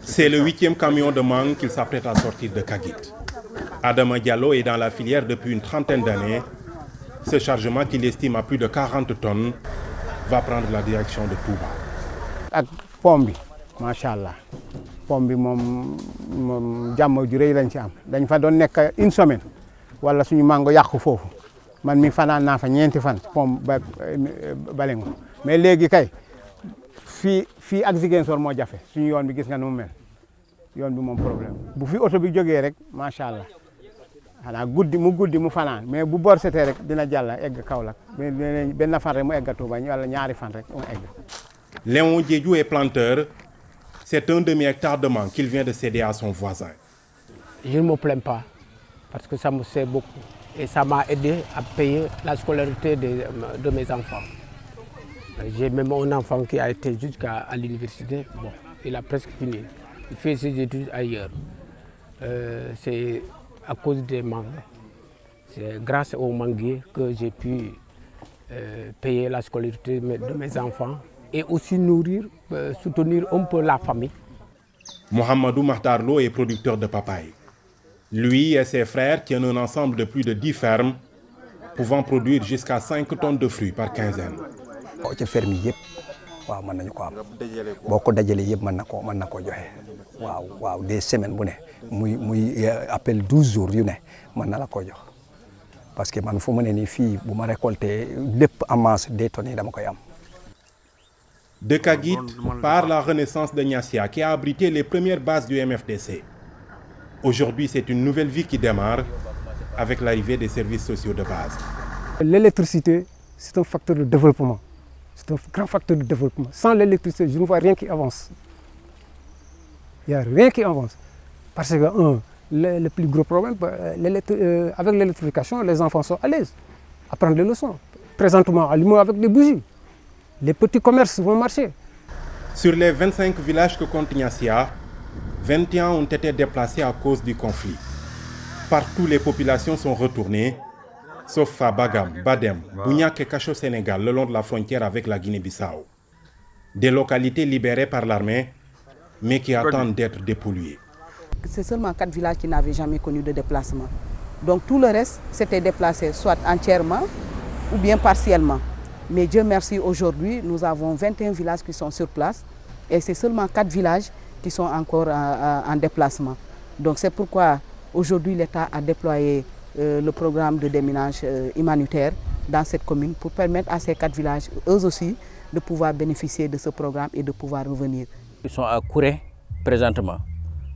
C'est le 8e camion de mangue qu'il s'apprête à sortir de Kagit. Adama Diallo est dans la filière depuis une trentaine d'années. Ce chargement qu'il estime à plus de 40 tonnes va prendre la direction de Touba. Ak pom bi machallah pom bi moom jàmm ju rëy lañ ci am dañ fa doon nekk une semaine wala suñu mango yàqu foofu man mi fanaan naa fa ñeenti fan pom ba balengo mais léegi kay fii ak Ziguinchor moo jafe suñu yoon bi gis nga nu mu mel yoon bi moom problème bu fi oto bi jógee rek machallah xanaa guddi mu fanaan mais bu bor setee rek dina jàll egg Kaolack benn fan rek mu egg Touba wala ñaari fan rek mu egg. Léon Diédhiou est planteur. C'est un demi-hectare de mangue qu'il vient de céder à son voisin. Je ne me plains pas parce que ça me sert beaucoup et ça m'a aidé à payer la scolarité de mes enfants. J'ai même un enfant qui a été jusqu'à l'université. Bon, il a presque fini. Il fait ses études ailleurs. C'est à cause des mangues. C'est grâce aux manguiers que j'ai pu payer la scolarité de mes enfants et aussi nourrir, soutenir un peu la famille. Mohamedou Mahtarlo est producteur de papaye. Lui et ses frères tiennent un ensemble de plus de 10 fermes, pouvant produire jusqu'à 5 tonnes de fruits par quinzaine. ci ferme yëpp waaw mën nañu ko am boo ko dajalee yëpp mën na ko joxe waaw des semaines bu ne muy appel 12 jours yu ne mën na la ko jox parce que man fu mu ne nii fii bu ma récolté lépp en masse des tonnes yi dama koy am. De Kagit part la renaissance de Niassia qui a abrité les premières bases du MFDC. Aujourd'hui, c'est une nouvelle vie qui démarre avec l'arrivée des services sociaux de base. L'électricité, c'est un facteur de développement. C'est un grand facteur de développement. Sans l'électricité, je ne vois rien qui avance. Il n'y a rien qui avance. Parce que, le plus gros problème, avec l'électrification, les enfants sont à l'aise à prendre les leçons. Présentement, allumons avec des bougies. Les petits commerces vont marcher. Sur les 25 villages que compte Niassia, 21 ont été déplacés à cause du conflit. Partout, les populations sont retournées, sauf à Bagam, Badem, Bougnac et Cacho Sénégal, le long de la frontière avec la Guinée-Bissau. Des localités libérées par l'armée, mais qui attendent d'être dépolluées. C'est seulement 4 villages qui n'avaient jamais connu de déplacement. Donc tout le reste s'était déplacé soit entièrement ou bien partiellement. Mais Dieu merci, aujourd'hui, nous avons 21 villages qui sont sur place et c'est seulement 4 villages qui sont encore en déplacement. Donc c'est pourquoi aujourd'hui l'État a déployé le programme de déminage humanitaire dans cette commune pour permettre à ces 4 villages, eux aussi, de pouvoir bénéficier de ce programme et de pouvoir revenir. Ils sont à Kourin présentement.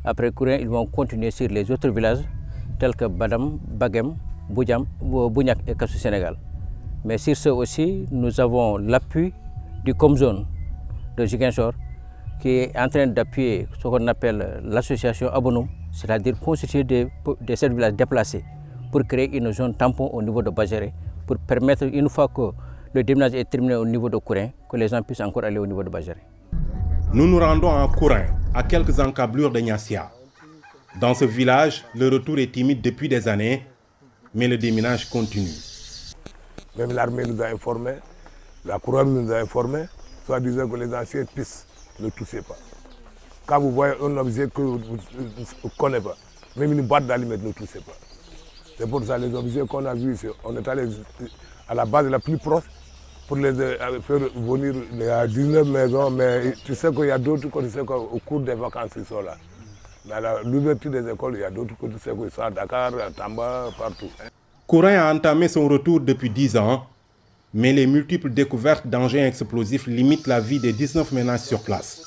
Après Kourin, ils vont continuer sur les autres villages tels que Badam, Bagem, Bougnac et Cassou Sénégal. Mais sur ce aussi, nous avons l'appui du Comzone de Ziguinchor qui est en train d'appuyer ce qu'on appelle l'association Abonoum, c'est-à-dire constituer des villages déplacés pour créer une zone tampon au niveau de Badjéré, pour permettre, une fois que le déminage est terminé au niveau de Kourin, que les gens puissent encore aller au niveau de Badjéré. Nous nous rendons à Kourin, à quelques encablures de Niassia. Dans ce village, le retour est timide depuis des années, mais le déminage continue. Même l'armée nous a informés, la couronne nous a informés, soit disant que les anciens pistes ne touchaient pas. Quand vous voyez un objet que vous ne connaissez pas, même une boîte d'allumettes ne touchez pas. C'est pour ça que les objets qu'on a vus ici, on est allé à la base la plus proche pour les faire venir. Il y a 19 maisons, mais tu sais qu'il y a d'autres que tu sais qu'au cours des vacances ils sont là. Mais à l'ouverture des écoles, il y a d'autres que tu sais qu'ils sont à Dakar, à Tamba, partout. Kourin a entamé son retour depuis 10 ans, mais les multiples découvertes d'engins explosifs limitent la vie des 19 ménages sur place.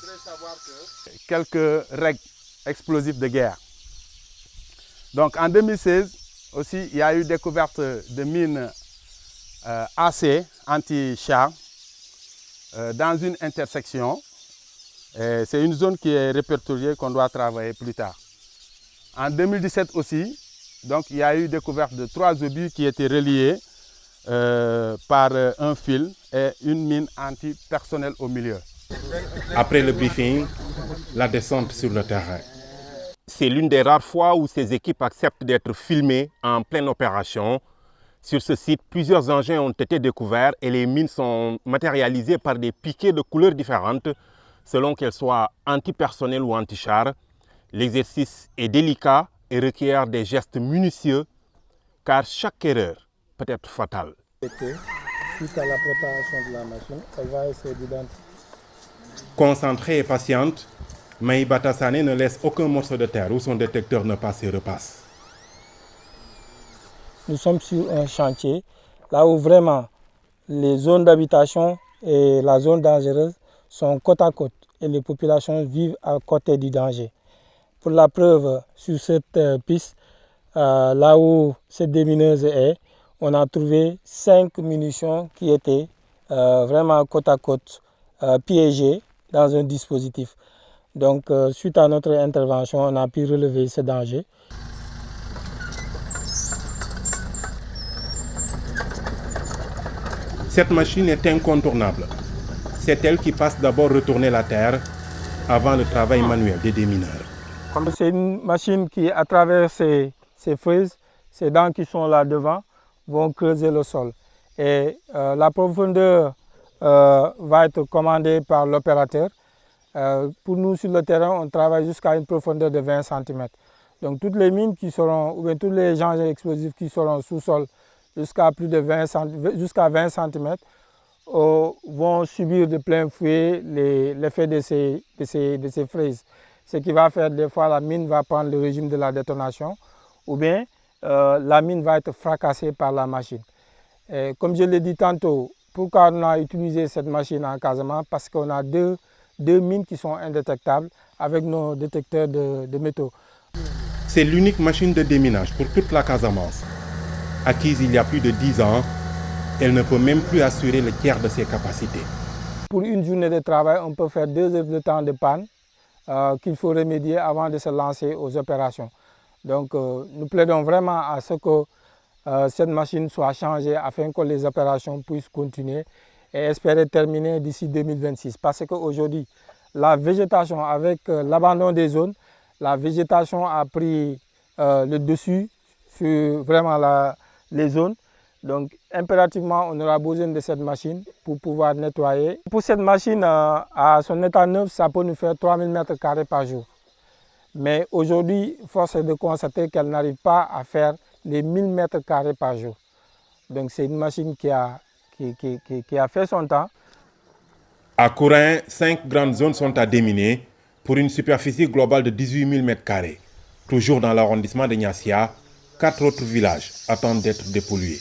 Quelques règles explosives de guerre. Donc en 2016, aussi, il y a eu découverte de mines AC, anti-char, dans une intersection. C'est une zone qui est répertoriée qu'on doit travailler plus tard. En 2017 aussi, donc, il y a eu découverte de 3 obus qui étaient reliés par un fil et une mine anti-personnel au milieu. Après le briefing, la descente sur le terrain. C'est l'une des rares fois où ces équipes acceptent d'être filmées en pleine opération. Sur ce site, plusieurs engins ont été découverts et les mines sont matérialisées par des piquets de couleurs différentes. selon qu'elle soit antipersonnelle ou anti-char. L'exercice est délicat et requiert des gestes minutieux, car chaque erreur peut être fatale. Suite à la préparation de la machine, elle va essayer d'identifier. Concentrée et patiente, Maï Batassane ne laisse aucun morceau de terre où son détecteur ne passe et repasse. Nous sommes sur un chantier, là où vraiment les zones d'habitation et la zone dangereuse sont côte à côte et les populations vivent à côté du danger. Pour la preuve, sur cette piste, là où cette démineuse est, on a trouvé 5 munitions qui étaient vraiment côte à côte, piégées dans un dispositif. Donc, suite à notre intervention, on a pu relever ce danger. Cette machine est incontournable. C'est elle qui passe d'abord retourner la terre avant le travail manuel des démineurs. C'est une machine qui, à travers ces fraises, ces dents qui sont là devant, vont creuser le sol. Et la profondeur va être commandée par l'opérateur. Pour nous, sur le terrain, on travaille jusqu'à une profondeur de 20 cm. Donc toutes les mines qui seront, ou bien tous les engins explosifs qui seront sous-sol jusqu'à plus de 20 cm vont subir de plein fouet l'effet de ces fraises. Ce qui va faire des fois la mine va prendre le régime de la détonation ou bien la mine va être fracassée par la machine. Et comme je l'ai dit tantôt, pourquoi on a utilisé cette machine en Casamance? Parce qu'on a deux mines qui sont indétectables avec nos détecteurs de métaux. C'est l'unique machine de déminage pour toute la Casamance. Acquise il y a plus de 10 ans, elle ne peut même plus assurer le tiers de ses capacités. Pour une journée de travail, on peut faire 2 heures de temps de panne qu'il faut remédier avant de se lancer aux opérations. Donc nous plaidons vraiment à ce que cette machine soit changée afin que les opérations puissent continuer et espérer terminer d'ici 2026. Parce qu'aujourd'hui, la végétation, avec l'abandon des zones, la végétation a pris le dessus sur vraiment les zones. Donc impérativement, on aura besoin de cette machine pour pouvoir nettoyer. Pour cette machine, à son état neuf, ça peut nous faire 3000 m² par jour. Mais aujourd'hui, force est de constater qu'elle n'arrive pas à faire les 1000 m² par jour. Donc c'est une machine qui a fait son temps. À Kourin, 5 grandes zones sont à déminer pour une superficie globale de 18 000 m². Toujours dans l'arrondissement de Niassia, 4 autres villages attendent d'être dépollués.